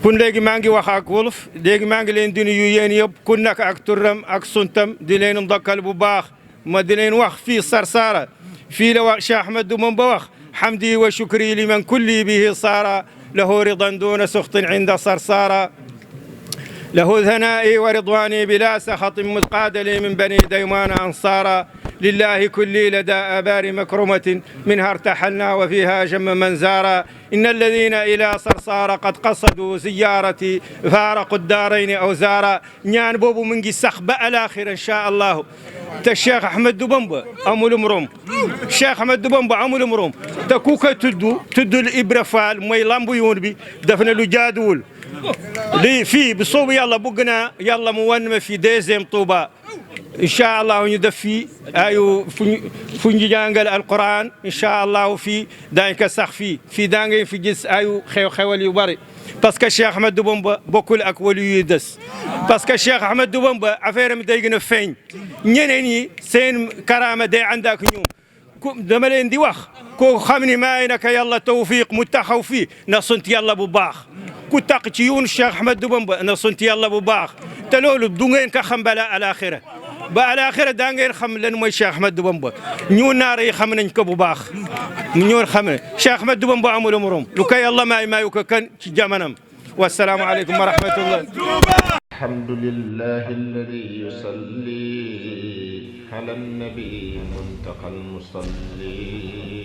kun léegi maa ngi wax ak wolof léegi maa ngi leen di nuyu yéen yëpp ku nekk ak turam ak suntam di leen ndokkal bu baax ma di leen wax fii Sarsara fii la wax Cheikh Ahmadou Bamba wax hamdi wa shukri liman kulli bihi saara lahu ridan duna suxtin inda Sarsara له ثنائي ورضواني بلا سخط مقاد لي من بني ديمان أنصارا لله كلي لدى آبار مكرمة منها ارتحلنا وفيها جم من زارا إن الذين إلى صرصار قد قصدوا زيارتي فارقوا الدارين أو زارا ñaan boobu mu ngi sax ba alaaxira incha allahu te Cheikh Ahmadou Bamba amul morom Cheikh Ahmadou Bamba amul morom te ku ko tuddul Ibra Fall mooy lambu yoon bi daf ne lu jaaduwul lii fii bu soobu yàlla bëgg naa yàlla mu wan ma fi deuxième Touba incha allah ñu def fii ayu fu ñu jàngal alquran incha allah fii daañu ko sax fii daa ngeen fi gis ayu xew-xewal yu bari parce que Cheikh Ahmadou Bamba bokkul ak wali yuy des parce que Cheikh Ahmadou Bamba affaire am day gën a feeñ ñeneen ñi seen karaama day ànd ak ñoom dama leen di wax koo xam ne may naka yàlla tawfiq mu taxaw fii na sant yàlla bu baax ku taq ci yoonu Cheikh Ahmadou Bamba na sant yàlla bu baax te loolu du ngeen ko xam bala alaxira ba alaxira daa ngeen xam lan mooy Cheikh Ahmadou Bamba ñu naar yi xam nañ ko bu baax ñoo xam ne Cheikh Ahmadou Bamba amul morom lu ko yàlla mayu ko kan ci jamanam wassalaamu aleykum wa rahmatullah alhamdulillahi alladi yusalli ala nabi muntaqa almusalli